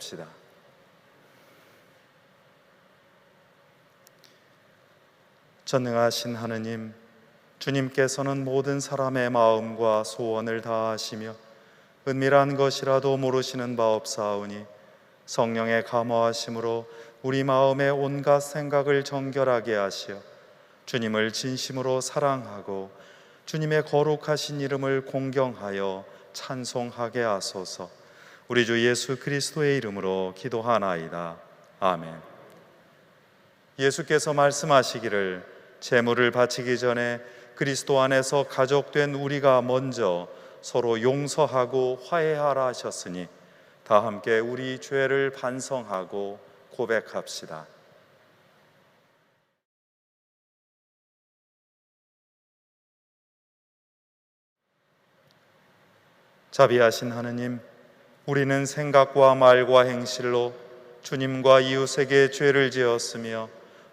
고백합시다. 전능하신 하느님, 주님께서는 모든 사람의 마음과 소원을 다하시며 은밀한 것이라도 모르시는 바 없사오니 성령의 감화하심으로 우리 마음의 온갖 생각을 정결하게 하시어 주님을 진심으로 사랑하고 주님의 거룩하신 이름을 공경하여 찬송하게 하소서. 우리 주 예수 그리스도의 이름으로 기도하나이다. 아멘. 예수께서 말씀하시기를 제물을 바치기 전에 그리스도 안에서 가족된 우리가 먼저 서로 용서하고 화해하라 하셨으니 다 함께 우리 죄를 반성하고 고백합시다. 자비하신 하느님, 우리는 생각과 말과 행실로 주님과 이웃에게 죄를 지었으며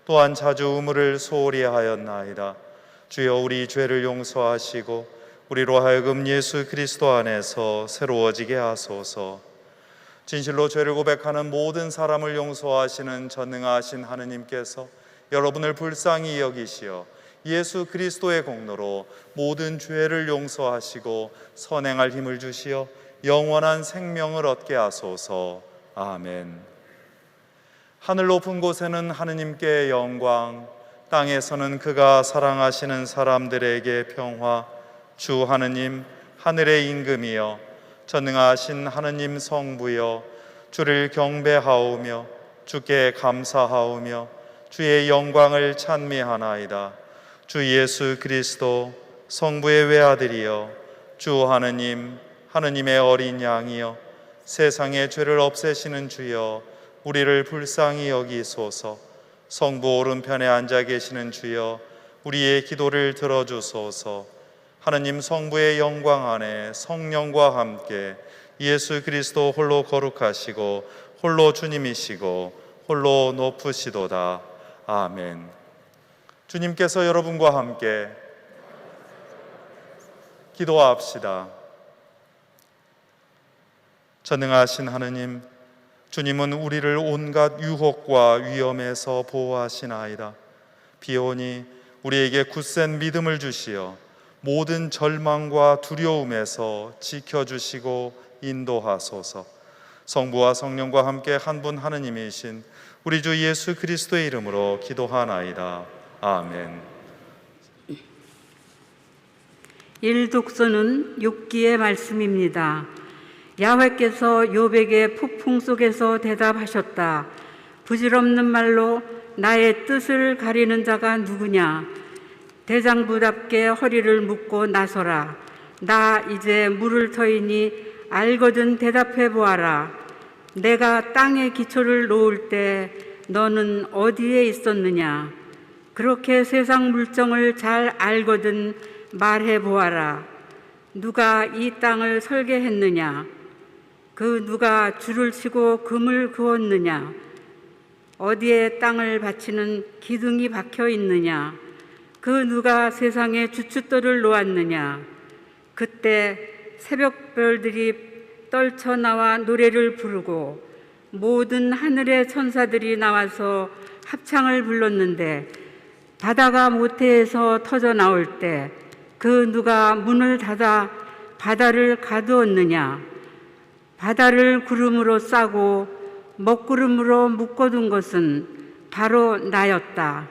또한 자주 의무를 소홀히 하였나이다. 주여, 우리 죄를 용서하시고 우리로 하여금 예수 그리스도 안에서 새로워지게 하소서. 진실로 죄를 고백하는 모든 사람을 용서하시는 전능하신 하느님께서 여러분을 불쌍히 여기시어 예수 그리스도의 공로로 모든 죄를 용서하시고 선행할 힘을 주시어 영원한 생명을 얻게 하소서. 아멘. 하늘 높은 곳에는 하느님께 영광, 땅에서는 그가 사랑하시는 사람들에게 평화. 주 하느님, 하늘의 임금이여, 전능하신 하느님 성부여, 주를 경배하오며 주께 감사하오며 주의 영광을 찬미하나이다. 주 예수 그리스도 성부의 외아들이여, 주 하느님, 하느님의 어린 양이여, 세상의 죄를 없애시는 주여, 우리를 불쌍히 여기소서. 성부 오른편에 앉아 계시는 주여, 우리의 기도를 들어주소서. 하느님 성부의 영광 안에 성령과 함께 예수 그리스도 홀로 거룩하시고 홀로 주님이시고 홀로 높으시도다. 아멘. 주님께서 여러분과 함께 기도합시다. 전능하신 하느님, 주님은 우리를 온갖 유혹과 위험에서 보호하시나이다. 비오니 우리에게 굳센 믿음을 주시어 모든 절망과 두려움에서 지켜주시고 인도하소서. 성부와 성령과 함께 한 분 하느님이신 우리 주 예수 그리스도의 이름으로 기도하나이다. 아멘. 일독서는 욥기의 말씀입니다. 야훼께서 욥에게 폭풍 속에서 대답하셨다. 부질없는 말로 나의 뜻을 가리는 자가 누구냐? 대장부답게 허리를 묶고 나서라. 나 이제 물을 터이니 알거든 대답해 보아라. 내가 땅에 기초를 놓을 때 너는 어디에 있었느냐? 그렇게 세상 물정을 잘 알거든 말해 보아라. 누가 이 땅을 설계했느냐? 그 누가 줄을 치고 금을 그었느냐? 어디에 땅을 바치는 기둥이 박혀 있느냐? 그 누가 세상에 주춧돌을 놓았느냐? 그때 새벽별들이 떨쳐나와 노래를 부르고 모든 하늘의 천사들이 나와서 합창을 불렀는데 바다가 모태에서 터져 나올 때 그 누가 문을 닫아 바다를 가두었느냐? 바다를 구름으로 싸고 먹구름으로 묶어둔 것은 바로 나였다.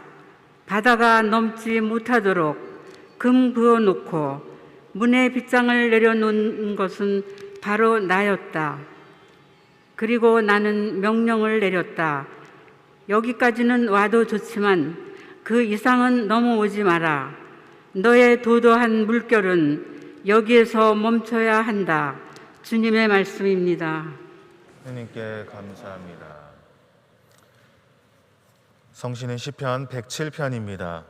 바다가 넘지 못하도록 금 그어놓고 문에 빗장을 내려놓은 것은 바로 나였다. 그리고 나는 명령을 내렸다. 여기까지는 와도 좋지만 그 이상은 넘어오지 마라. 너의 도도한 물결은 여기에서 멈춰야 한다. 주님의 말씀입니다. 주님께 감사합니다. 성시는 시편 107편입니다.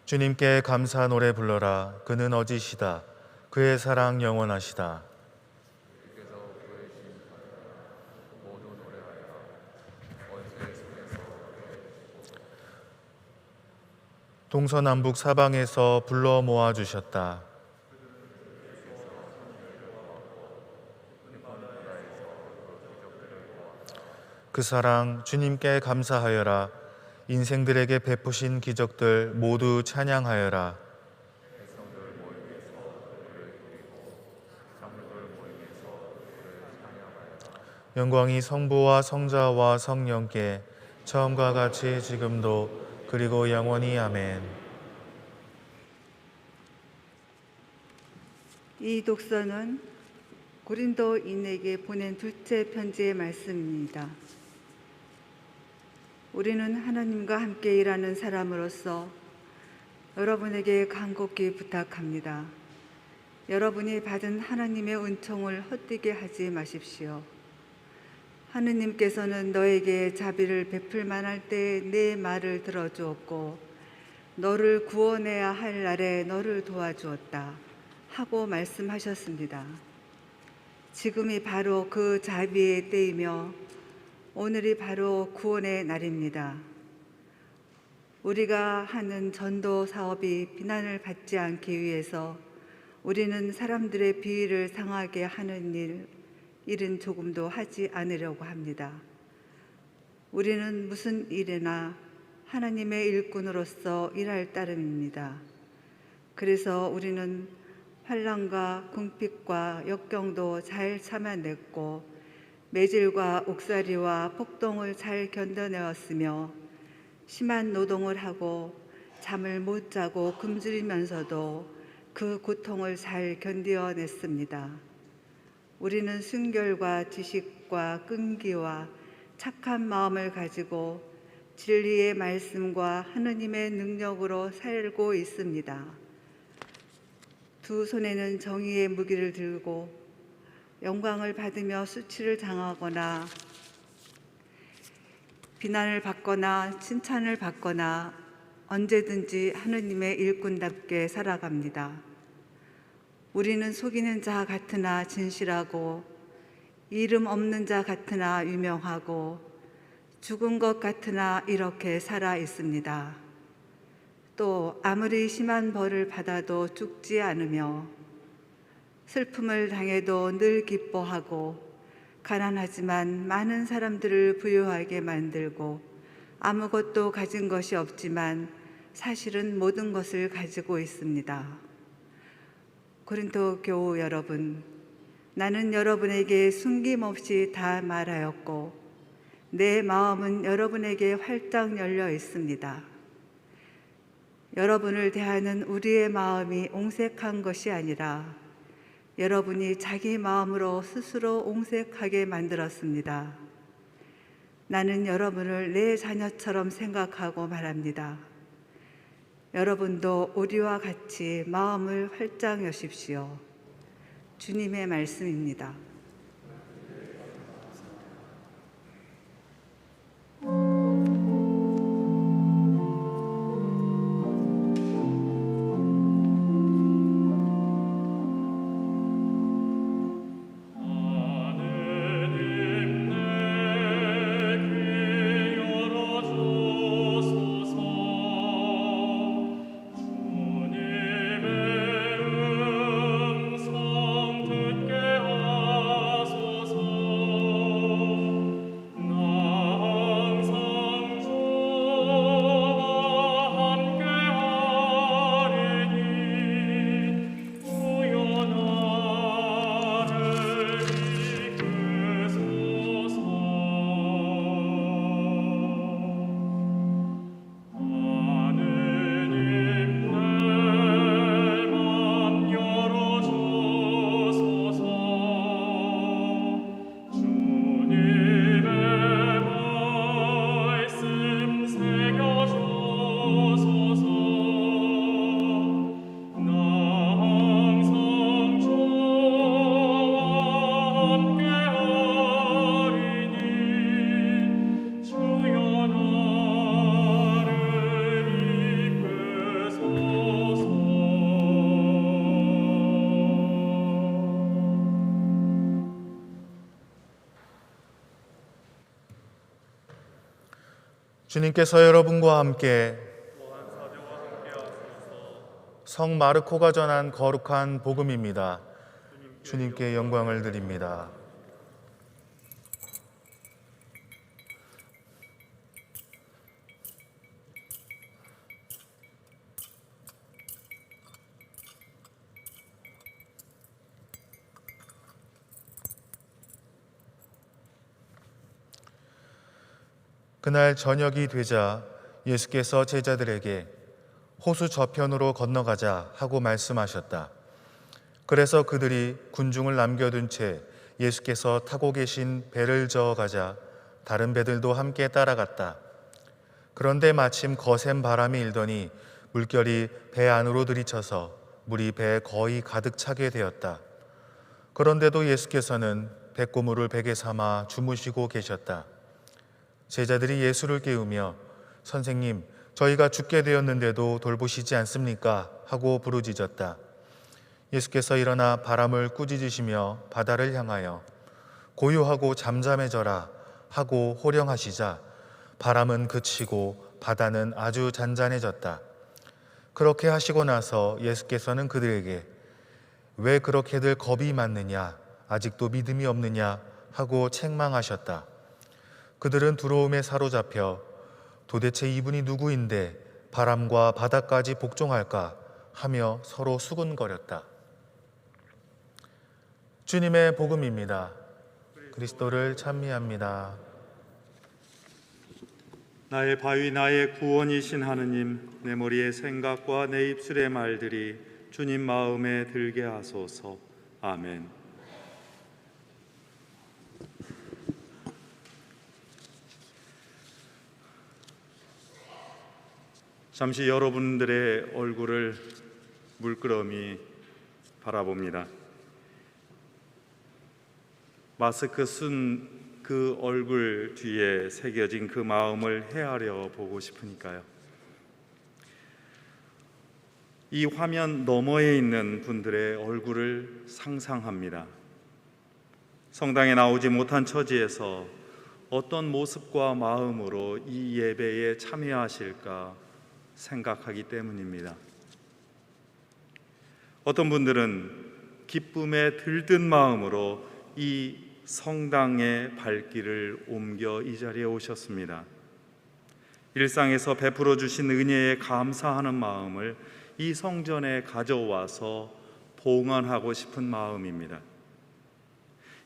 주님께 감사 노래 불러라. 그는 어지시다. 그의 사랑 영원하시다. 동서남북 사방에서 불러 모아주셨다. 그 사랑 주님께 감사하여라. 인생들에게 베푸신 기적들 모두 찬양하여라. 영광이 성부와 성자와 성령께 처음과 같이 지금도 그리고 영원히 아멘. 이 독서는 고린도인에게 보낸 둘째 편지의 말씀입니다. 우리는 하나님과 함께 일하는 사람으로서 여러분에게 간곡히 부탁합니다. 여러분이 받은 하나님의 은총을 헛되게 하지 마십시오. 하느님께서는 너에게 자비를 베풀 만할 때 내 말을 들어주었고 너를 구원해야 할 날에 너를 도와주었다 하고 말씀하셨습니다. 지금이 바로 그 자비의 때이며 오늘이 바로 구원의 날입니다. 우리가 하는 전도 사업이 비난을 받지 않기 위해서 우리는 사람들의 비위를 상하게 하는 일은 조금도 하지 않으려고 합니다. 우리는 무슨 일이나 하나님의 일꾼으로서 일할 따름입니다. 그래서 우리는 환난과 궁핍과 역경도 잘 참아냈고 매질과 옥살이와 폭동을 잘 견뎌내었으며 심한 노동을 하고 잠을 못 자고 굶주리면서도 그 고통을 잘 견뎌냈습니다. 우리는 순결과 지식과 끈기와 착한 마음을 가지고 진리의 말씀과 하느님의 능력으로 살고 있습니다. 두 손에는 정의의 무기를 들고 영광을 받으며 수치를 당하거나 비난을 받거나 칭찬을 받거나 언제든지 하느님의 일꾼답게 살아갑니다. 우리는 속이는 자 같으나 진실하고 이름 없는 자 같으나 유명하고 죽은 것 같으나 이렇게 살아 있습니다. 또 아무리 심한 벌을 받아도 죽지 않으며 슬픔을 당해도 늘 기뻐하고 가난하지만 많은 사람들을 부유하게 만들고 아무것도 가진 것이 없지만 사실은 모든 것을 가지고 있습니다. 고린도 교우 여러분, 나는 여러분에게 숨김없이 다 말하였고 내 마음은 여러분에게 활짝 열려 있습니다. 여러분을 대하는 우리의 마음이 옹색한 것이 아니라 여러분이 자기 마음으로 스스로 옹색하게 만들었습니다. 나는 여러분을 내 자녀처럼 생각하고 말합니다. 여러분도 우리와 같이 마음을 활짝 여십시오. 주님의 말씀입니다. 주님께서 여러분과 함께 성 마르코가 전한 거룩한 복음입니다. 주님께 영광을 드립니다. 그날 저녁이 되자 예수께서 제자들에게 호수 저편으로 건너가자 하고 말씀하셨다. 그래서 그들이 군중을 남겨둔 채 예수께서 타고 계신 배를 저어가자 다른 배들도 함께 따라갔다. 그런데 마침 거센 바람이 일더니 물결이 배 안으로 들이쳐서 물이 배에 거의 가득 차게 되었다. 그런데도 예수께서는 배꼽물을 베개 삼아 주무시고 계셨다. 제자들이 예수를 깨우며 선생님, 저희가 죽게 되었는데도 돌보시지 않습니까? 하고 부르짖었다. 예수께서 일어나 바람을 꾸짖으시며 바다를 향하여 고요하고 잠잠해져라 하고 호령하시자 바람은 그치고 바다는 아주 잔잔해졌다. 그렇게 하시고 나서 예수께서는 그들에게 왜 그렇게들 겁이 많느냐, 아직도 믿음이 없느냐 하고 책망하셨다. 그들은 두려움에 사로잡혀 도대체 이분이 누구인데 바람과 바다까지 복종할까 하며 서로 수군거렸다. 주님의 복음입니다. 그리스도를 찬미합니다. 나의 바위 나의 구원이신 하느님, 내 머리의 생각과 내 입술의 말들이 주님 마음에 들게 하소서. 아멘. 잠시 여러분들의 얼굴을 물끄러미 바라봅니다. 마스크 쓴 그 얼굴 뒤에 새겨진 그 마음을 헤아려 보고 싶으니까요. 이 화면 너머에 있는 분들의 얼굴을 상상합니다. 성당에 나오지 못한 처지에서 어떤 모습과 마음으로 이 예배에 참여하실까 생각하기 때문입니다. 어떤 분들은 기쁨에 들뜬 마음으로 이 성당의 발길을 옮겨 이 자리에 오셨습니다. 일상에서 베풀어 주신 은혜에 감사하는 마음을 이 성전에 가져와서 봉헌하고 싶은 마음입니다.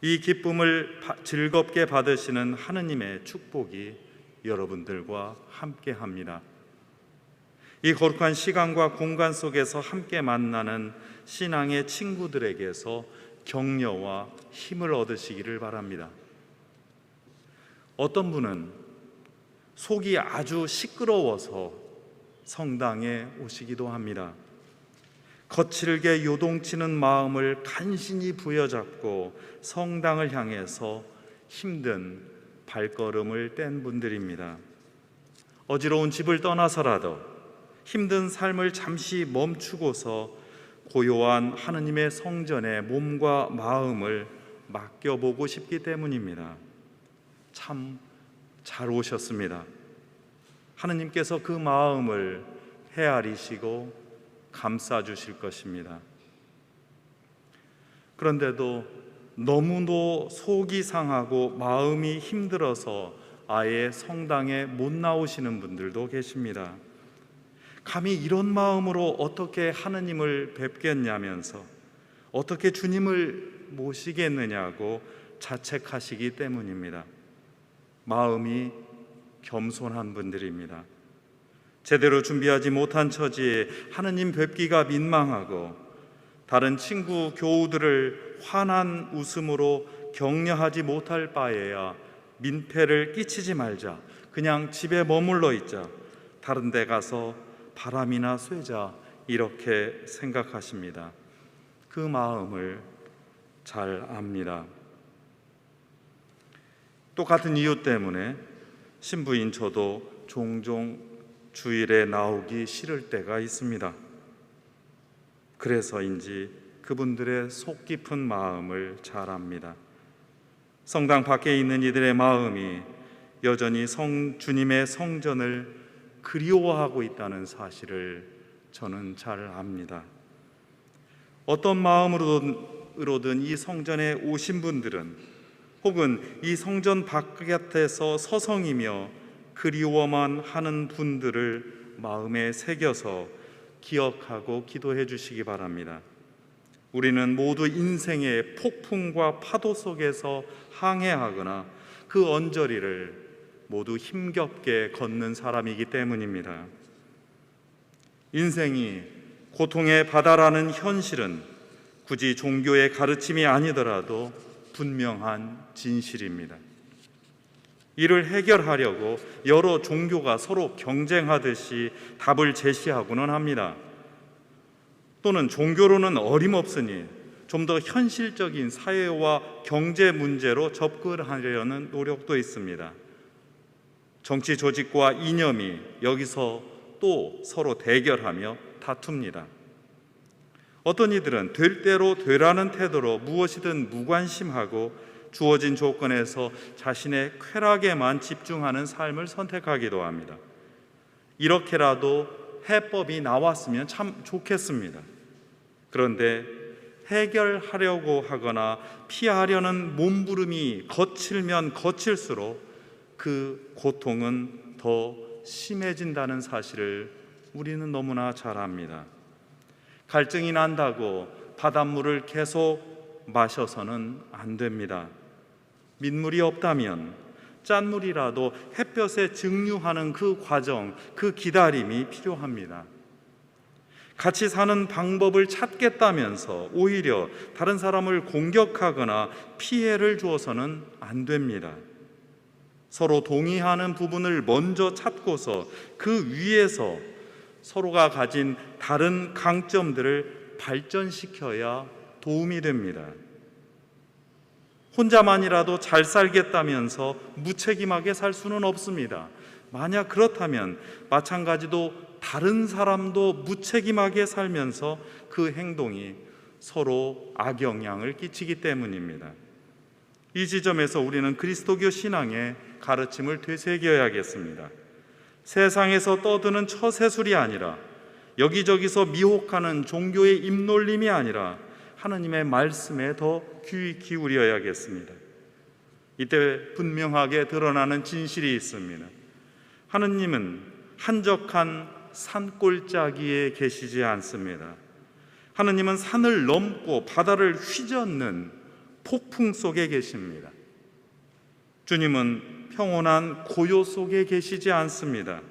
이 기쁨을 즐겁게 받으시는 하느님의 축복이 여러분들과 함께합니다. 이 거룩한 시간과 공간 속에서 함께 만나는 신앙의 친구들에게서 격려와 힘을 얻으시기를 바랍니다. 어떤 분은 속이 아주 시끄러워서 성당에 오시기도 합니다. 거칠게 요동치는 마음을 간신히 부여잡고 성당을 향해서 힘든 발걸음을 뗀 분들입니다. 어지러운 집을 떠나서라도 힘든 삶을 잠시 멈추고서 고요한 하느님의 성전에 몸과 마음을 맡겨보고 싶기 때문입니다. 참 잘 오셨습니다. 하느님께서 그 마음을 헤아리시고 감싸주실 것입니다. 그런데도 너무도 속이 상하고 마음이 힘들어서 아예 성당에 못 나오시는 분들도 계십니다. 감히 이런 마음으로 어떻게 하느님을 뵙겠냐면서 어떻게 주님을 모시겠느냐고 자책하시기 때문입니다. 마음이 겸손한 분들입니다. 제대로 준비하지 못한 처지에 하느님 뵙기가 민망하고 다른 친구 교우들을 환한 웃음으로 격려하지 못할 바에야 민폐를 끼치지 말자, 그냥 집에 머물러 있자, 다른 데 가서 바람이나 쐬자, 이렇게 생각하십니다. 그 마음을 잘 압니다. 똑같은 이유 때문에 신부인 저도 종종 주일에 나오기 싫을 때가 있습니다. 그래서인지 그분들의 속 깊은 마음을 잘 압니다. 성당 밖에 있는 이들의 마음이 여전히 주님의 성전을 그리워하고 있다는 사실을 저는 잘 압니다. 어떤 마음으로든 이 성전에 오신 분들은 혹은 이 성전 바깥에서 서성이며 그리워만 하는 분들을 마음에 새겨서 기억하고 기도해 주시기 바랍니다. 우리는 모두 인생의 폭풍과 파도 속에서 항해하거나 그 언저리를 모두 힘겹게 걷는 사람이기 때문입니다. 인생이 고통의 바다라는 현실은 굳이 종교의 가르침이 아니더라도 분명한 진실입니다. 이를 해결하려고 여러 종교가 서로 경쟁하듯이 답을 제시하고는 합니다. 또는 종교로는 어림없으니 좀 더 현실적인 사회와 경제 문제로 접근하려는 노력도 있습니다. 정치 조직과 이념이 여기서 또 서로 대결하며 다툽니다. 어떤 이들은 될 대로 되라는 태도로 무엇이든 무관심하고 주어진 조건에서 자신의 쾌락에만 집중하는 삶을 선택하기도 합니다. 이렇게라도 해법이 나왔으면 참 좋겠습니다. 그런데 해결하려고 하거나 피하려는 몸부림이 거칠면 거칠수록 그 고통은 더 심해진다는 사실을 우리는 너무나 잘 압니다. 갈증이 난다고 바닷물을 계속 마셔서는 안 됩니다. 민물이 없다면 짠물이라도 햇볕에 증류하는 그 과정, 그 기다림이 필요합니다. 같이 사는 방법을 찾겠다면서 오히려 다른 사람을 공격하거나 피해를 주어서는 안 됩니다. 서로 동의하는 부분을 먼저 찾고서 그 위에서 서로가 가진 다른 강점들을 발전시켜야 도움이 됩니다. 혼자만이라도 잘 살겠다면서 무책임하게 살 수는 없습니다. 만약 그렇다면 마찬가지로 다른 사람도 무책임하게 살면서 그 행동이 서로 악영향을 끼치기 때문입니다. 이 지점에서 우리는 그리스도교 신앙의 가르침을 되새겨야겠습니다. 세상에서 떠드는 처세술이 아니라 여기저기서 미혹하는 종교의 입놀림이 아니라 하나님의 말씀에 더 귀 기울여야겠습니다. 이때 분명하게 드러나는 진실이 있습니다. 하느님은 한적한 산골짜기에 계시지 않습니다. 하느님은 산을 넘고 바다를 휘젓는 폭풍 속에 계십니다. 주님은 평온한 고요 속에 계시지 않습니다.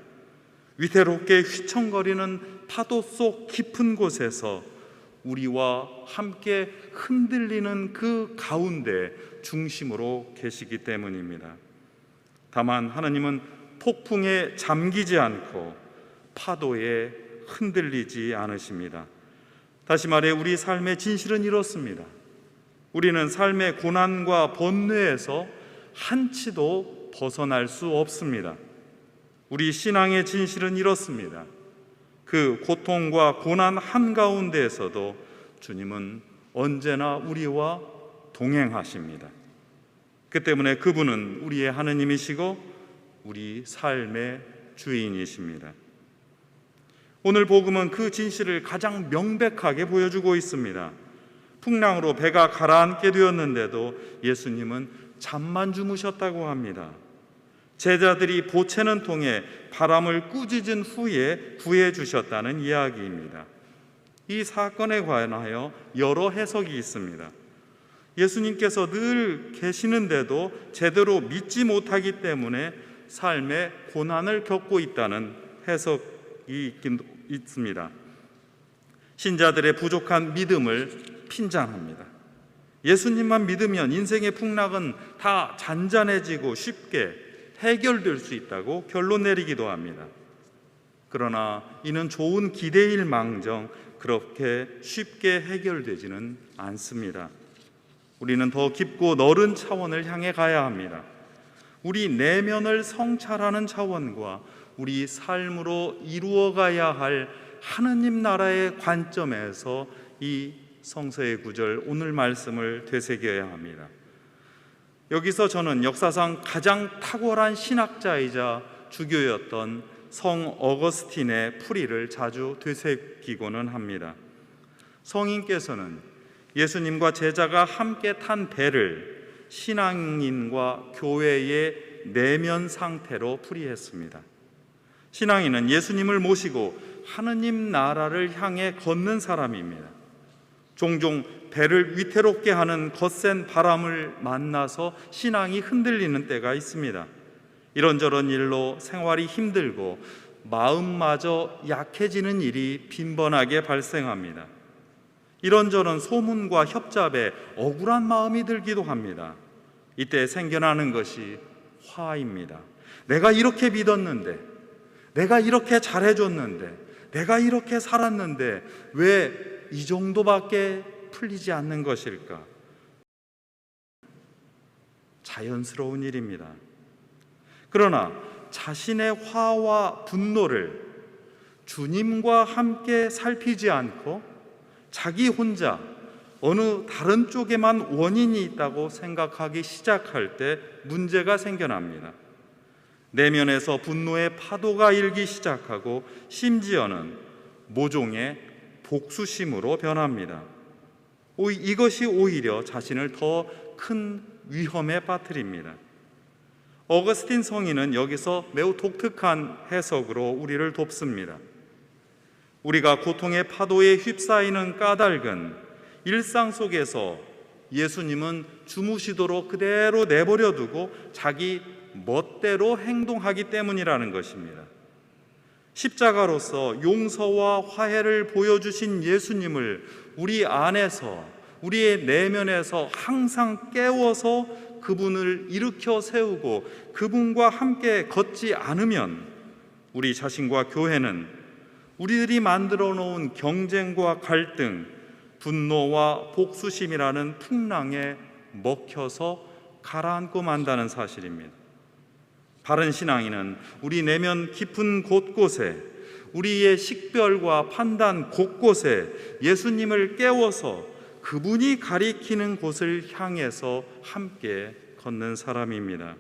위태롭게 휘청거리는 파도 속 깊은 곳에서 우리와 함께 흔들리는 그 가운데 중심으로 계시기 때문입니다. 다만 하나님은 폭풍에 잠기지 않고 파도에 흔들리지 않으십니다. 다시 말해 우리 삶의 진실은 이렇습니다. 우리는 삶의 고난과 번뇌에서 한치도 벗어날 수 없습니다. 우리 신앙의 진실은 이렇습니다. 그 고통과 고난 한가운데에서도 주님은 언제나 우리와 동행하십니다. 그 때문에 그분은 우리의 하느님이시고 우리 삶의 주인이십니다. 오늘 복음은 그 진실을 가장 명백하게 보여주고 있습니다. 풍랑으로 배가 가라앉게 되었는데도 예수님은 잠만 주무셨다고 합니다. 제자들이 보채는 통에 바람을 꾸짖은 후에 구해 주셨다는 이야기입니다. 이 사건에 관하여 여러 해석이 있습니다. 예수님께서 늘 계시는데도 제대로 믿지 못하기 때문에 삶의 고난을 겪고 있다는 해석이 있습니다. 신자들의 부족한 믿음을 핀잔합니다. 예수님만 믿으면 인생의 풍랑은 다 잔잔해지고 쉽게 해결될 수 있다고 결론 내리기도 합니다. 그러나 이는 좋은 기대일 망정 그렇게 쉽게 해결되지는 않습니다. 우리는 더 깊고 넓은 차원을 향해 가야 합니다. 우리 내면을 성찰하는 차원과 우리 삶으로 이루어가야 할 하느님 나라의 관점에서 이 성서의 구절 오늘 말씀을 되새겨야 합니다. 여기서 저는 역사상 가장 탁월한 신학자이자 주교였던 성 어거스틴의 풀이를 자주 되새기고는 합니다. 성인께서는 예수님과 제자가 함께 탄 배를 신앙인과 교회의 내면 상태로 풀이했습니다. 신앙인은 예수님을 모시고 하느님 나라를 향해 걷는 사람입니다. 종종 배를 위태롭게 하는 거센 바람을 만나서 신앙이 흔들리는 때가 있습니다. 이런저런 일로 생활이 힘들고 마음마저 약해지는 일이 빈번하게 발생합니다. 이런저런 소문과 협잡에 억울한 마음이 들기도 합니다. 이때 생겨나는 것이 화입니다. 내가 이렇게 믿었는데, 내가 이렇게 잘해줬는데, 내가 이렇게 살았는데 왜 이 정도밖에 풀리지 않는 것일까? 자연스러운 일입니다. 그러나 자신의 화와 분노를 주님과 함께 살피지 않고 자기 혼자 어느 다른 쪽에만 원인이 있다고 생각하기 시작할 때 문제가 생겨납니다. 내면에서 분노의 파도가 일기 시작하고 심지어는 모종의 복수심으로 변합니다. 이것이 오히려 자신을 더 큰 위험에 빠뜨립니다. 어거스틴 성인은 여기서 매우 독특한 해석으로 우리를 돕습니다. 우리가 고통의 파도에 휩싸이는 까닭은 일상 속에서 예수님은 주무시도록 그대로 내버려 두고 자기 멋대로 행동하기 때문이라는 것입니다. 십자가로서 용서와 화해를 보여주신 예수님을 우리 안에서, 우리의 내면에서 항상 깨워서 그분을 일으켜 세우고 그분과 함께 걷지 않으면 우리 자신과 교회는 우리들이 만들어 놓은 경쟁과 갈등, 분노와 복수심이라는 풍랑에 먹혀서 가라앉고 만다는 사실입니다. 바른 신앙인은 우리 내면 깊은 곳곳에, 우리의 식별과 판단 곳곳에 예수님을 깨워서 그분이 가리키는 곳을 향해서 함께 걷는 사람입니다.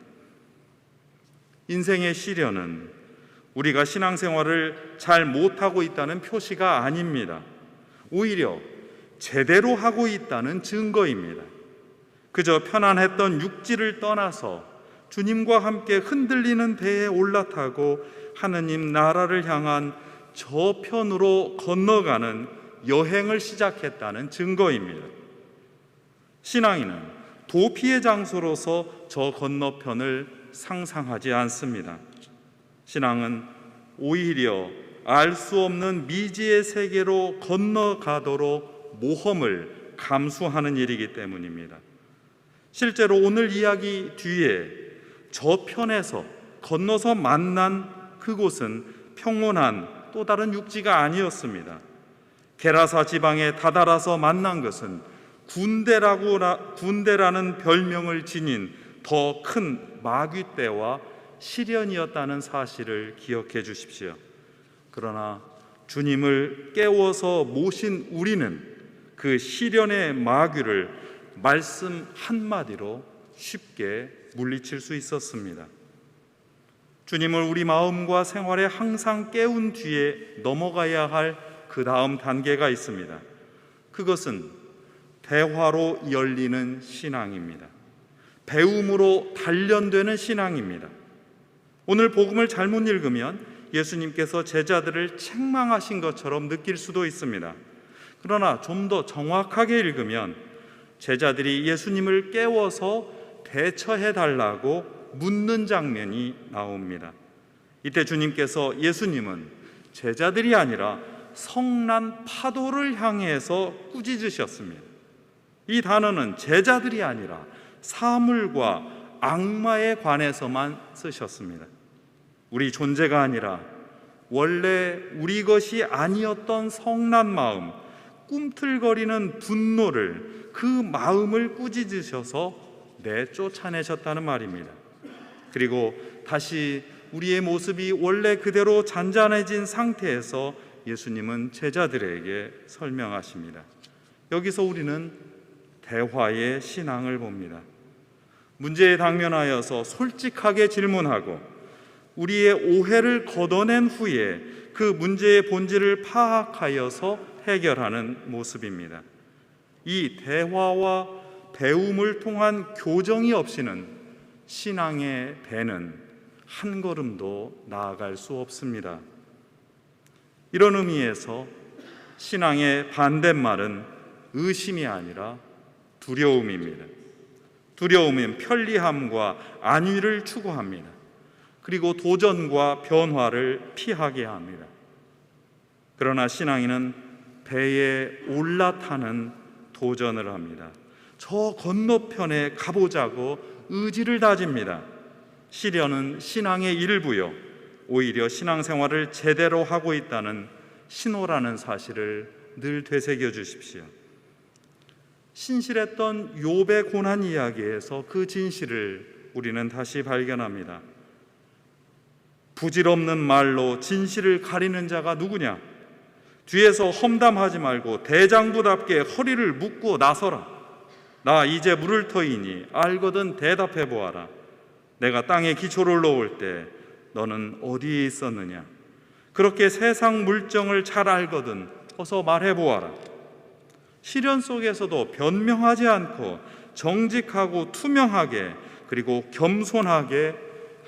인생의 시련은 우리가 신앙생활을 잘 못하고 있다는 표시가 아닙니다. 오히려 제대로 하고 있다는 증거입니다. 그저 편안했던 육지를 떠나서 주님과 함께 흔들리는 배에 올라타고 하느님 나라를 향한 저편으로 건너가는 여행을 시작했다는 증거입니다. 신앙인은 도피의 장소로서 저 건너편을 상상하지 않습니다. 신앙은 오히려 알 수 없는 미지의 세계로 건너가도록 모험을 감수하는 일이기 때문입니다. 실제로 오늘 이야기 뒤에 저편에서 건너서 만난 그곳은 평온한 또 다른 육지가 아니었습니다. 게라사 지방에 다다라서 만난 것은 군대라는 별명을 지닌 더 큰 마귀떼와 시련이었다는 사실을 기억해 주십시오. 그러나 주님을 깨워서 모신 우리는 그 시련의 마귀를 말씀 한마디로 쉽게 물리칠 수 있었습니다. 주님을 우리 마음과 생활에 항상 깨운 뒤에 넘어가야 할 그 다음 단계가 있습니다. 그것은 대화로 열리는 신앙입니다. 배움으로 단련되는 신앙입니다. 오늘 복음을 잘못 읽으면 예수님께서 제자들을 책망하신 것처럼 느낄 수도 있습니다. 그러나 좀 더 정확하게 읽으면 제자들이 예수님을 깨워서 대처해 달라고 묻는 장면이 나옵니다. 이때 주님께서 예수님은 제자들이 아니라 성난 파도를 향해서 꾸짖으셨습니다. 이 단어는 제자들이 아니라 사물과 악마에 관해서만 쓰셨습니다. 우리 존재가 아니라 원래 우리 것이 아니었던 성난 마음, 꿈틀거리는 분노를, 그 마음을 꾸짖으셔서 내쫓아내셨다는 말입니다. 그리고 다시 우리의 모습이 원래 그대로 잔잔해진 상태에서 예수님은 제자들에게 설명하십니다. 여기서 우리는 대화의 신앙을 봅니다. 문제에 당면하여서 솔직하게 질문하고 우리의 오해를 걷어낸 후에 그 문제의 본질을 파악하여서 해결하는 모습입니다. 이 대화와 배움을 통한 교정이 없이는 신앙의 배는 한 걸음도 나아갈 수 없습니다. 이런 의미에서 신앙의 반대말은 의심이 아니라 두려움입니다. 두려움은 편리함과 안위를 추구합니다. 그리고 도전과 변화를 피하게 합니다. 그러나 신앙인은 배에 올라타는 도전을 합니다. 저 건너편에 가보자고 의지를 다집니다. 시련은 신앙의 일부요, 오히려 신앙생활을 제대로 하고 있다는 신호라는 사실을 늘 되새겨 주십시오. 신실했던 욥의 고난 이야기에서 그 진실을 우리는 다시 발견합니다. 부질없는 말로 진실을 가리는 자가 누구냐? 뒤에서 험담하지 말고 대장부답게 허리를 묶고 나서라. 나 이제 물을 터이니 알거든 대답해 보아라. 내가 땅에 기초를 놓을 때 너는 어디에 있었느냐? 그렇게 세상 물정을 잘 알거든 어서 말해 보아라. 시련 속에서도 변명하지 않고 정직하고 투명하게 그리고 겸손하게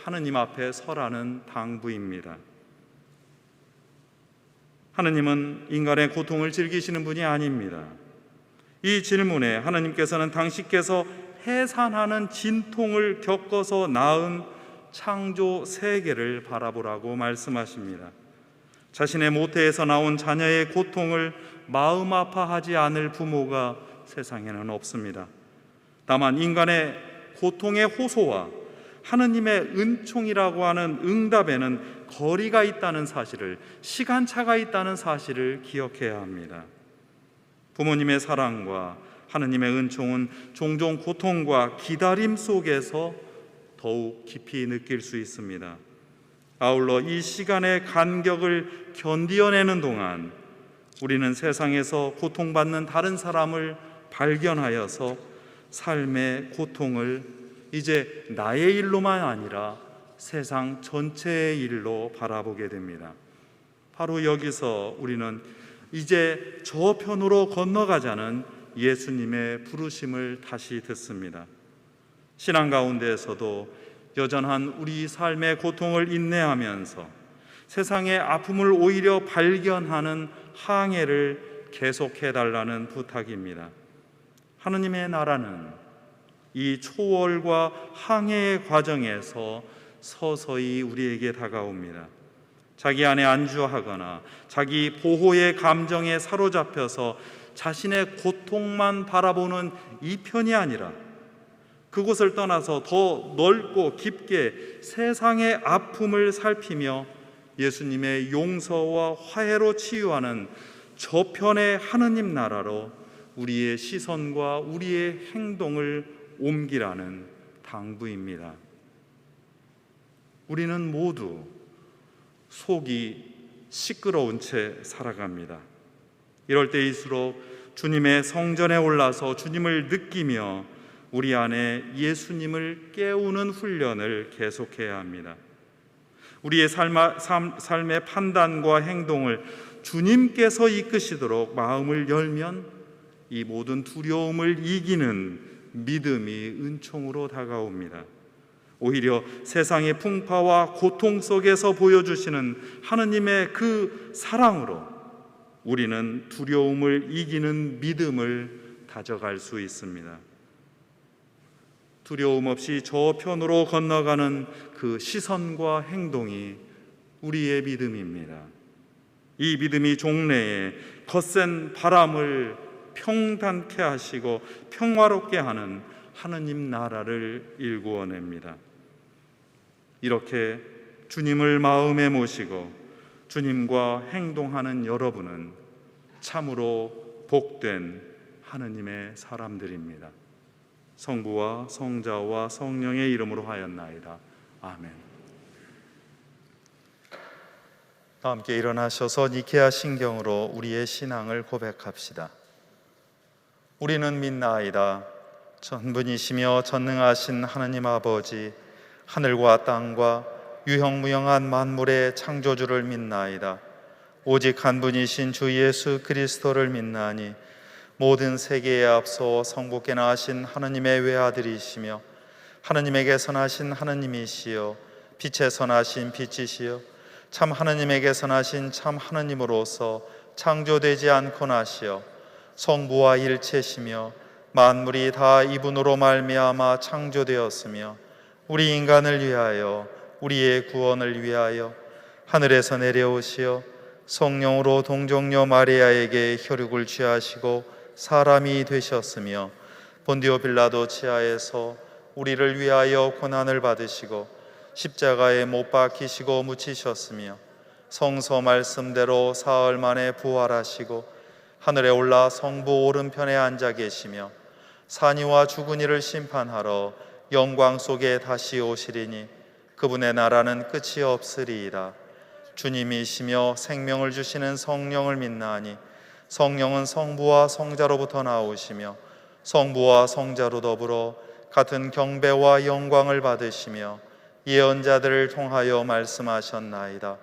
하느님 앞에 서라는 당부입니다. 하느님은 인간의 고통을 즐기시는 분이 아닙니다. 이 질문에 하느님께서는 당신께서 해산하는 진통을 겪어서 낳은 창조 세계를 바라보라고 말씀하십니다. 자신의 모태에서 나온 자녀의 고통을 마음 아파하지 않을 부모가 세상에는 없습니다. 다만 인간의 고통의 호소와 하느님의 은총이라고 하는 응답에는 거리가 있다는 사실을, 시간차가 있다는 사실을 기억해야 합니다. 부모님의 사랑과 하느님의 은총은 종종 고통과 기다림 속에서 더욱 깊이 느낄 수 있습니다. 아울러 이 시간의 간격을 견디어내는 동안 우리는 세상에서 고통받는 다른 사람을 발견하여서 삶의 고통을 이제 나의 일로만 아니라 세상 전체의 일로 바라보게 됩니다. 바로 여기서 우리는 이제 저편으로 건너가자는 예수님의 부르심을 다시 듣습니다. 신앙 가운데에서도 여전한 우리 삶의 고통을 인내하면서 세상의 아픔을 오히려 발견하는 항해를 계속해달라는 부탁입니다. 하느님의 나라는 이 초월과 항해의 과정에서 서서히 우리에게 다가옵니다. 자기 안에 안주하거나 자기 보호의 감정에 사로잡혀서 자신의 고통만 바라보는 이 편이 아니라 그곳을 떠나서 더 넓고 깊게 세상의 아픔을 살피며 예수님의 용서와 화해로 치유하는 저편의 하느님 나라로 우리의 시선과 우리의 행동을 옮기라는 당부입니다. 우리는 모두 속이 시끄러운 채 살아갑니다. 이럴 때일수록 주님의 성전에 올라서 주님을 느끼며 우리 안에 예수님을 깨우는 훈련을 계속해야 합니다. 우리의 삶의 판단과 행동을 주님께서 이끄시도록 마음을 열면 이 모든 두려움을 이기는 믿음이 은총으로 다가옵니다. 오히려 세상의 풍파와 고통 속에서 보여주시는 하느님의 그 사랑으로 우리는 두려움을 이기는 믿음을 다져갈 수 있습니다. 두려움 없이 저편으로 건너가는 그 시선과 행동이 우리의 믿음입니다. 이 믿음이 종래에 거센 바람을 평단케 하시고 평화롭게 하는 하느님 나라를 일구어냅니다. 이렇게 주님을 마음에 모시고 주님과 행동하는 여러분은 참으로 복된 하느님의 사람들입니다. 성부와 성자와 성령의 이름으로 하였나이다. 아멘. 다 함께 일어나셔서 니케아 신경으로 우리의 신앙을 고백합시다. 우리는 믿나이다. 전분이시며 전능하신 하느님 아버지, 하늘과 땅과 유형무형한 만물의 창조주를 믿나이다. 오직 한 분이신 주 예수 그리스도를 믿나니 모든 세계에 앞서 성부께 나신 하느님의 외아들이시며 하느님에게서 나신 하느님이시여 빛에서 나신 빛이시여 참 하느님에게서 나신 참 하느님으로서 창조되지 않고 나시어 성부와 일체시며 만물이 다 이분으로 말미암아 창조되었으며 우리 인간을 위하여 우리의 구원을 위하여 하늘에서 내려오시어 성령으로 동정녀 마리아에게 혈육을 취하시고 사람이 되셨으며 본디오 빌라도 치하에서 우리를 위하여 고난을 받으시고 십자가에 못 박히시고 묻히셨으며 성서 말씀대로 사흘 만에 부활하시고 하늘에 올라 성부 오른편에 앉아 계시며 산이와 죽은 이를 심판하러 영광 속에 다시 오시리니 그분의 나라는 끝이 없으리이다. 주님이시며 생명을 주시는 성령을 믿나니 성령은 성부와 성자로부터 나오시며 성부와 성자로 더불어 같은 경배와 영광을 받으시며 예언자들을 통하여 말씀하셨나이다.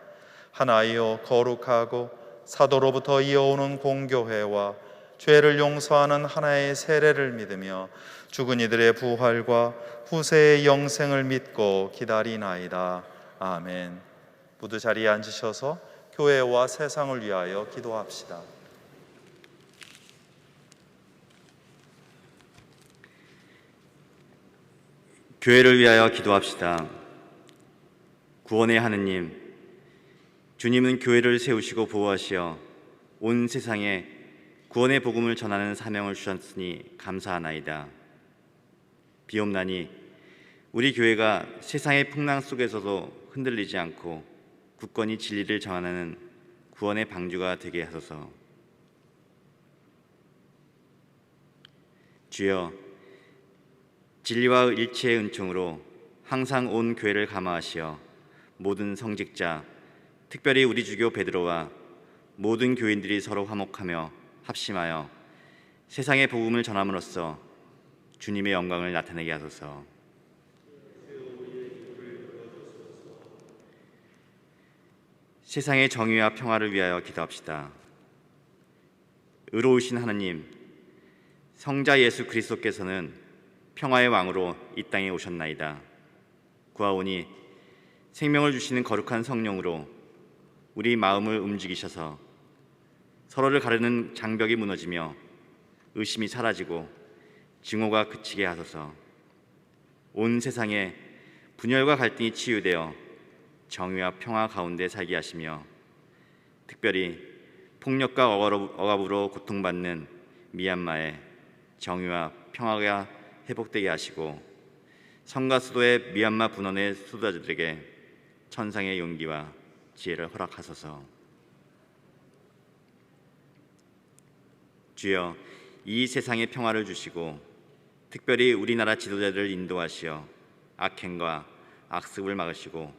하나이요 거룩하고 사도로부터 이어오는 공교회와 죄를 용서하는 하나의 세례를 믿으며 죽은 이들의 부활과 후세의 영생을 믿고 기다리나이다. 아멘. 모두 자리에 앉으셔서 교회와 세상을 위하여 기도합시다. 교회를 위하여 기도합시다. 구원의 하느님, 주님은 교회를 세우시고 보호하시어 온 세상에 구원의 복음을 전하는 사명을 주셨으니 감사하나이다. 비옵나니 우리 교회가 세상의 풍랑 속에서도 흔들리지 않고 굳건히 진리를 전하는 구원의 방주가 되게 하소서. 주여, 진리와 일치의 은총으로 항상 온 교회를 감화하시어 모든 성직자, 특별히 우리 주교 베드로와 모든 교인들이 서로 화목하며 합심하여 세상의 복음을 전함으로써 주님의 영광을 나타내게 하소서. 세상의 정의와 평화를 위하여 기도합시다. 의로우신 하나님, 성자 예수 그리스도께서는 평화의 왕으로 이 땅에 오셨나이다. 구하오니 생명을 주시는 거룩한 성령으로 우리 마음을 움직이셔서 서로를 가르는 장벽이 무너지며 의심이 사라지고 증오가 그치게 하소서. 온 세상에 분열과 갈등이 치유되어 정의와 평화 가운데 살게 하시며 특별히 폭력과 억압으로 고통받는 미얀마에 정의와 평화가 회복되게 하시고 성과 수도의 미얀마 분원의 수도자들에게 천상의 용기와 지혜를 허락하소서. 주여, 이 세상에 평화를 주시고 특별히 우리나라 지도자들을 인도하시어 악행과 악습을 막으시고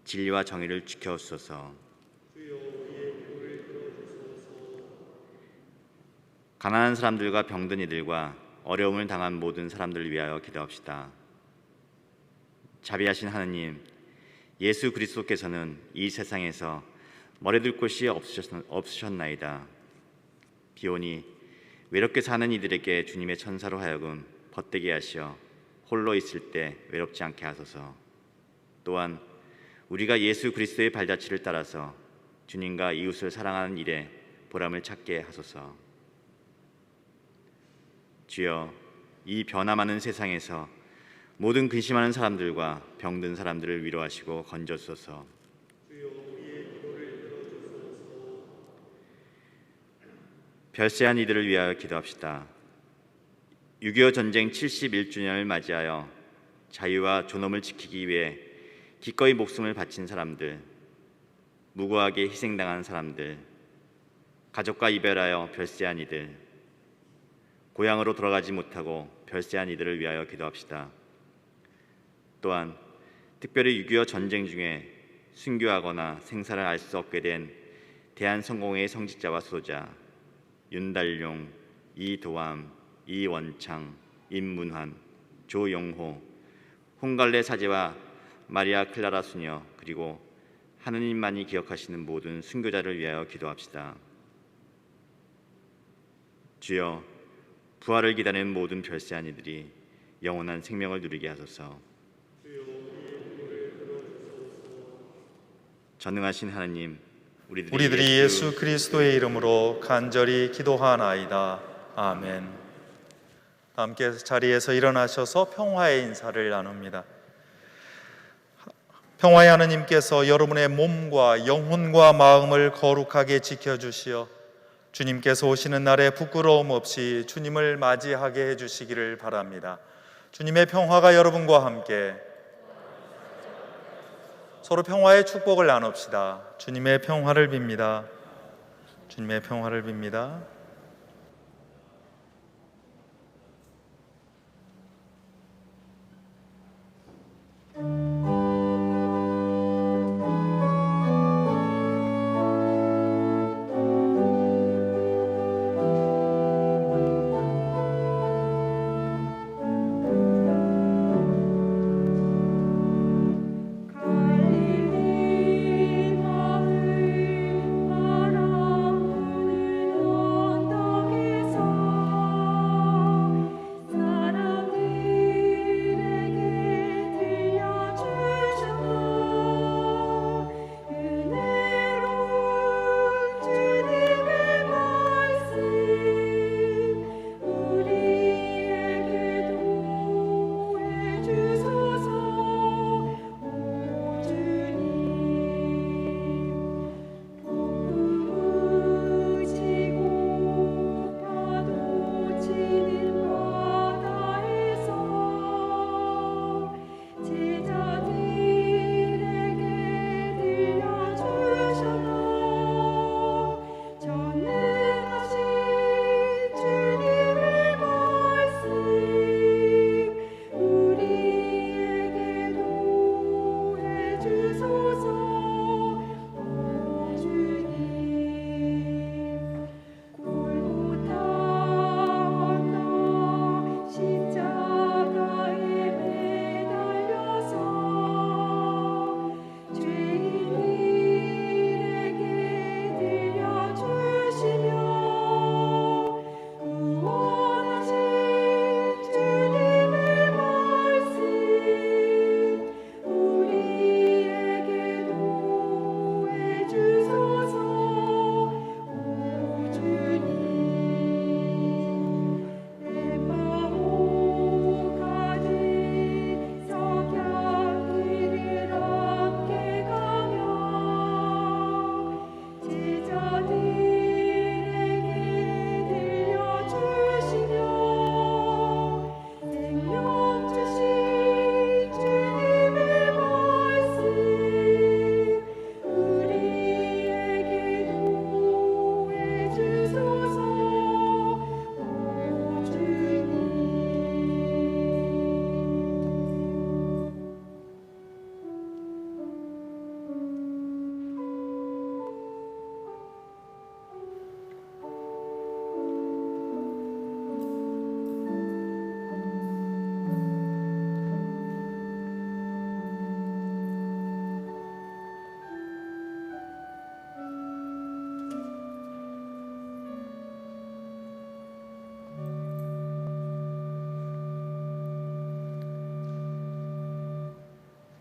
진리와 정의를 지켜주소서. 가난한 사람들과 병든 이들과 어려움을 당한 모든 사람들을 위하여 기도합시다. 자비하신 하느님, 예수 그리스도께서는 이 세상에서 머리둘 곳이 없으셨나이다. 비오니 외롭게 사는 이들에게 주님의 천사로 하여금 벗되게 하시어 홀로 있을 때 외롭지 않게 하소서. 또한 우리가 예수 그리스도의 발자취를 따라서 주님과 이웃을 사랑하는 일에 보람을 찾게 하소서. 주여, 이 변화 많은 세상에서 모든 근심하는 사람들과 병든 사람들을 위로하시고 건져주소서. 별세한 이들을 위하여 기도합시다. 6.25 전쟁 71주년을 맞이하여 자유와 존엄을 지키기 위해 기꺼이 목숨을 바친 사람들, 무고하게 희생당한 사람들, 가족과 이별하여 별세한 이들, 고향으로 돌아가지 못하고 별세한 이들을 위하여 기도합시다. 또한 특별히 6.25 전쟁 중에 순교하거나 생사를 알 수 없게 된 대한성공회의 성직자와 수도자 윤달용, 이도암, 이원창, 임문환, 조용호, 홍갈래 사제와 마리아 클라라 수녀, 그리고 하느님만이 기억하시는 모든 순교자를 위하여 기도합시다. 주여, 부활을 기다리는 모든 별세한 이들이 영원한 생명을 누리게 하소서. 전능하신 하나님, 우리들이 예수 그리스도의 이름으로 간절히 기도하나이다. 아멘. 함께 자리에서 일어나셔서 평화의 인사를 나눕니다. 평화의 하느님께서 여러분의 몸과 영혼과 마음을 거룩하게 지켜주시어 주님께서 오시는 날에 부끄러움 없이 주님을 맞이하게 해주시기를 바랍니다. 주님의 평화가 여러분과 함께. 서로 평화의 축복을 나눕시다. 주님의 평화를 빕니다. 주님의 평화를 빕니다.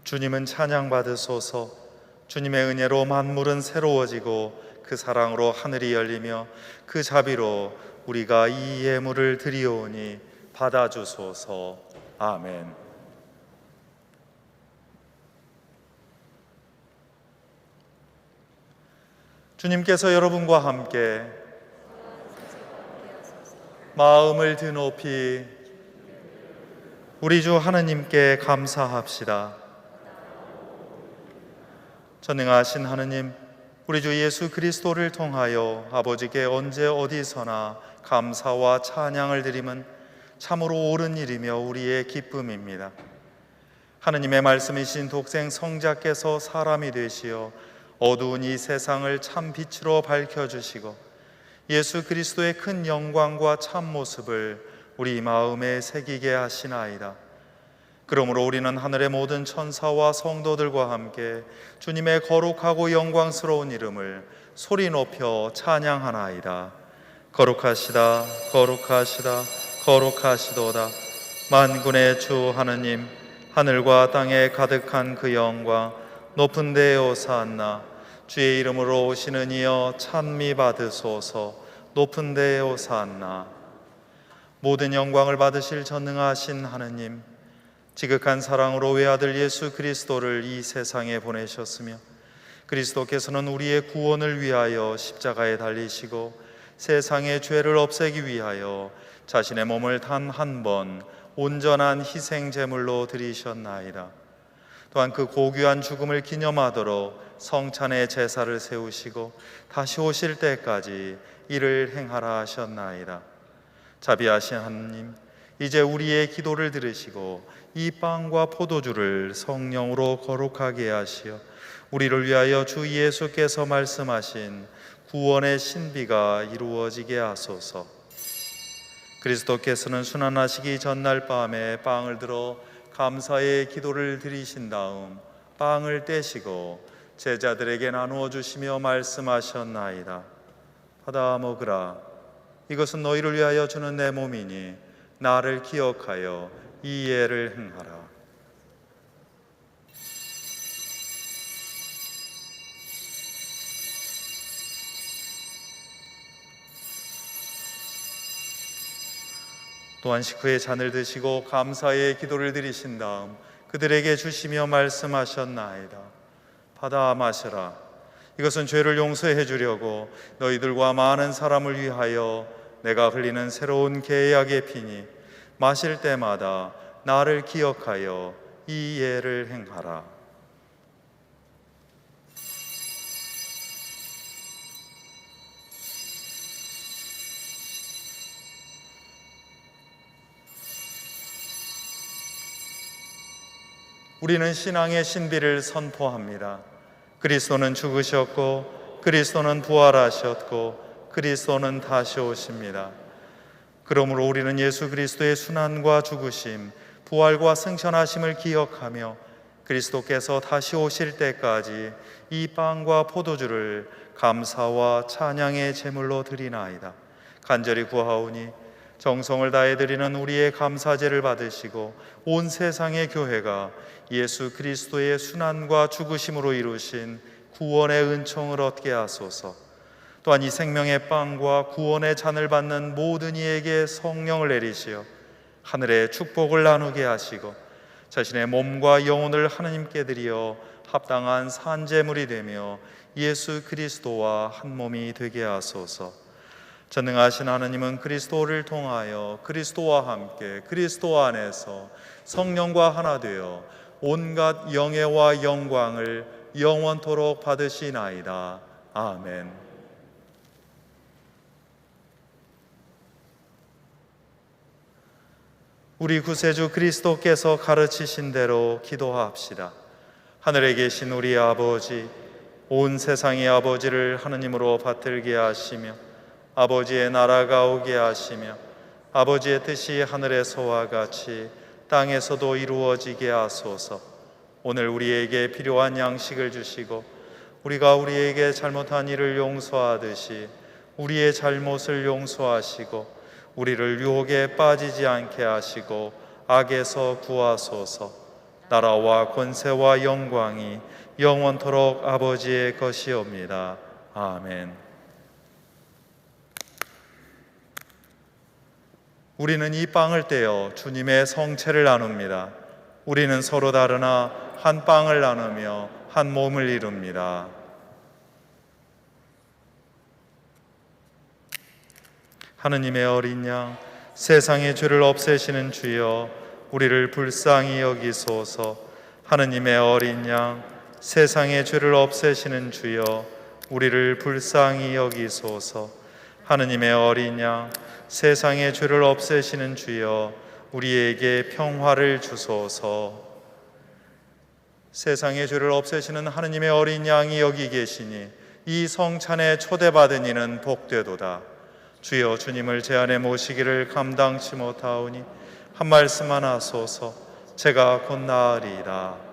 주님은 찬양받으소서. 주님의 은혜로 만물은 새로워지고 그 사랑으로 하늘이 열리며 그 자비로 우리가 이 예물을 드리오니 받아주소서. 아멘. 주님께서 여러분과 함께 마음을 드높이 우리 주 하느님께 감사합시다. 전능하신 하느님, 우리 주 예수 그리스도를 통하여 아버지께 언제 어디서나 감사와 찬양을 드림은 참으로 옳은 일이며 우리의 기쁨입니다. 하느님의 말씀이신 독생 성자께서 사람이 되시어 어두운 이 세상을 참 빛으로 밝혀주시고 예수 그리스도의 큰 영광과 참 모습을 우리 마음에 새기게 하시나이다. 그러므로 우리는 하늘의 모든 천사와 성도들과 함께 주님의 거룩하고 영광스러운 이름을 소리 높여 찬양하나이다. 거룩하시다, 거룩하시다, 거룩하시도다. 만군의 주 하느님, 하늘과 땅에 가득한 그 영광, 높은 데에 오사안나. 주의 이름으로 오시는 이여 찬미 받으소서. 높은 데에 오사안나. 모든 영광을 받으실 전능하신 하느님, 지극한 사랑으로 외아들 예수 그리스도를 이 세상에 보내셨으며 그리스도께서는 우리의 구원을 위하여 십자가에 달리시고 세상의 죄를 없애기 위하여 자신의 몸을 단 한 번 온전한 희생 제물로 드리셨나이다. 또한 그 고귀한 죽음을 기념하도록 성찬의 제사를 세우시고 다시 오실 때까지 이를 행하라 하셨나이다. 자비하신 하느님, 이제 우리의 기도를 들으시고 이 빵과 포도주를 성령으로 거룩하게 하시어 우리를 위하여 주 예수께서 말씀하신 구원의 신비가 이루어지게 하소서. 그리스도께서는 순환하시기 전날 밤에 빵을 들어 감사의 기도를 드리신 다음 빵을 떼시고 제자들에게 나누어 주시며 말씀하셨나이다. 받아 먹으라. 이것은 너희를 위하여 주는 내 몸이니 나를 기억하여 이 예를 행하라. 또한 식후에 잔을 드시고 감사의 기도를 드리신 다음 그들에게 주시며 말씀하셨나이다. 받아 마시라. 이것은 죄를 용서해 주려고 너희들과 많은 사람을 위하여 내가 흘리는 새로운 계약의 피니 마실 때마다 나를 기억하여 이 예를 행하라. 우리는 신앙의 신비를 선포합니다. 그리스도는 죽으셨고 그리스도는 부활하셨고 그리스도는 다시 오십니다. 그러므로 우리는 예수 그리스도의 순환과 죽으심, 부활과 승천하심을 기억하며 그리스도께서 다시 오실 때까지 이 빵과 포도주를 감사와 찬양의 제물로 드리나이다. 간절히 구하오니 정성을 다해 드리는 우리의 감사제를 받으시고 온 세상의 교회가 예수 그리스도의 순환과 죽으심으로 이루신 구원의 은총을 얻게 하소서. 또한 이 생명의 빵과 구원의 잔을 받는 모든 이에게 성령을 내리시어 하늘의 축복을 나누게 하시고 자신의 몸과 영혼을 하나님께 드리어 합당한 산제물이 되며 예수 그리스도와 한 몸이 되게 하소서. 전능하신 하나님은 그리스도를 통하여 그리스도와 함께 그리스도 안에서 성령과 하나 되어 온갖 영예와 영광을 영원토록 받으시나이다. 아멘. 우리 구세주 그리스도께서 가르치신 대로 기도합시다. 하늘에 계신 우리 아버지, 온 세상의 아버지를 하느님으로 받들게 하시며 아버지의 나라가 오게 하시며 아버지의 뜻이 하늘에서와 같이 땅에서도 이루어지게 하소서. 오늘 우리에게 필요한 양식을 주시고 우리가 우리에게 잘못한 일을 용서하듯이 우리의 잘못을 용서하시고 우리를 유혹에 빠지지 않게 하시고 악에서 구하소서. 나라와 권세와 영광이 영원토록 아버지의 것이옵니다. 아멘. 우리는 이 빵을 떼어 주님의 성체를 나눕니다. 우리는 서로 다르나 한 빵을 나누며 한 몸을 이룹니다. 하느님의 어린 양, 세상의 죄를 없애시는 주여, 우리를 불쌍히 여기소서. 하느님의 어린 양, 세상의 죄를 없애시는 주여, 우리를 불쌍히 여기소서. 하느님의 어린 양, 세상의 죄를 없애시는 주여, 우리에게 평화를 주소서. 세상의 죄를 없애시는 하느님의 어린 양이 여기 계시니 이 성찬에 초대받은 이는 복되도다. 주여, 주님을 제 안에 모시기를 감당치 못하오니 한 말씀만 하소서. 제가 곧 나으리이다.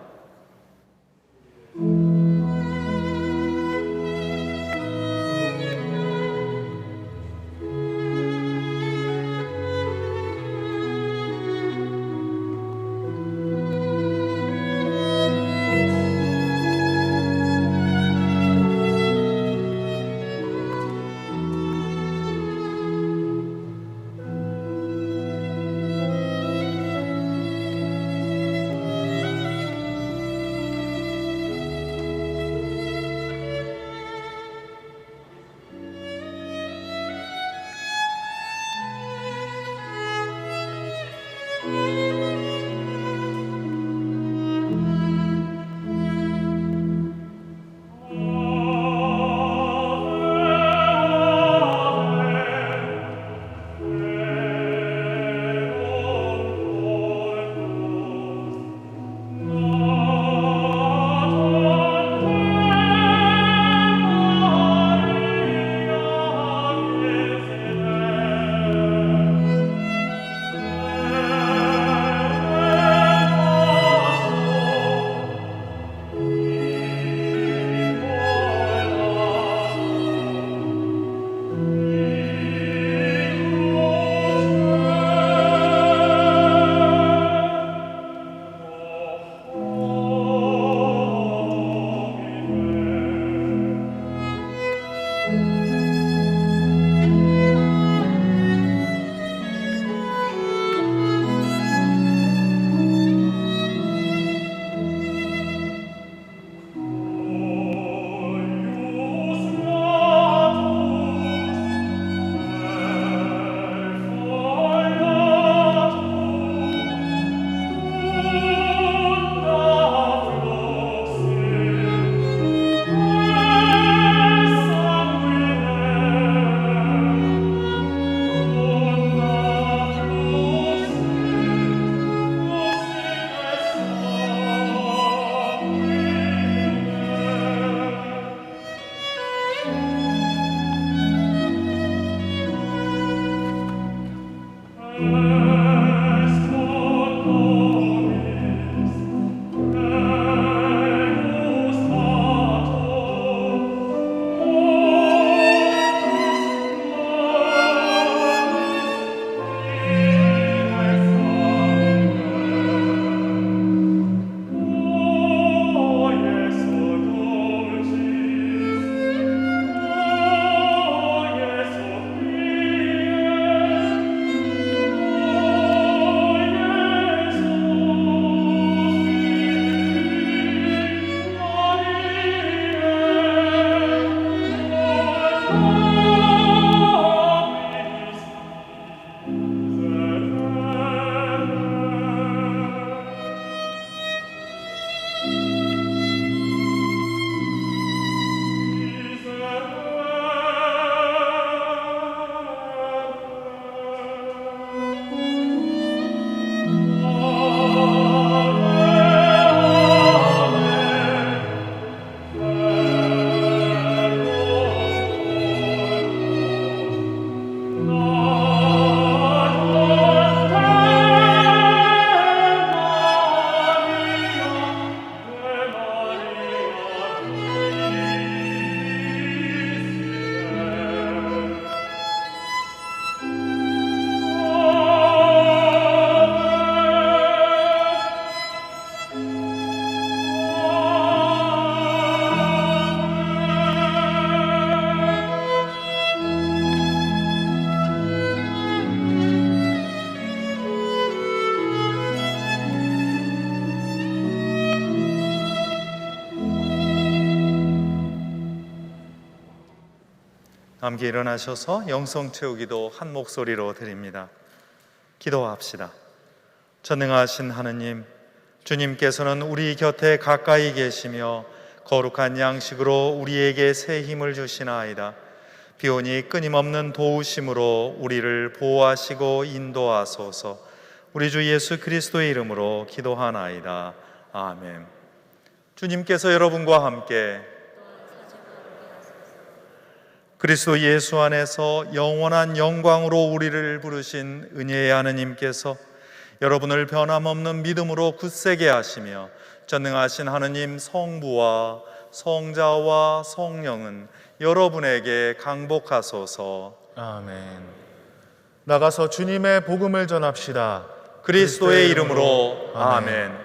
함께 일어나셔서 영성 채우기도 한 목소리로 드립니다. 기도합시다. 전능하신 하느님, 주님께서는 우리 곁에 가까이 계시며 거룩한 양식으로 우리에게 새 힘을 주시나이다. 비오니 끊임없는 도우심으로 우리를 보호하시고 인도하소서. 우리 주 예수 그리스도의 이름으로 기도하나이다. 아멘. 주님께서 여러분과 함께 그리스도 예수 안에서 영원한 영광으로 우리를 부르신 은혜의 하느님께서 여러분을 변함없는 믿음으로 굳세게 하시며 전능하신 하느님 성부와 성자와 성령은 여러분에게 강복하소서. 아멘. 나가서 주님의 복음을 전합시다. 그리스도의 이름으로 아멘.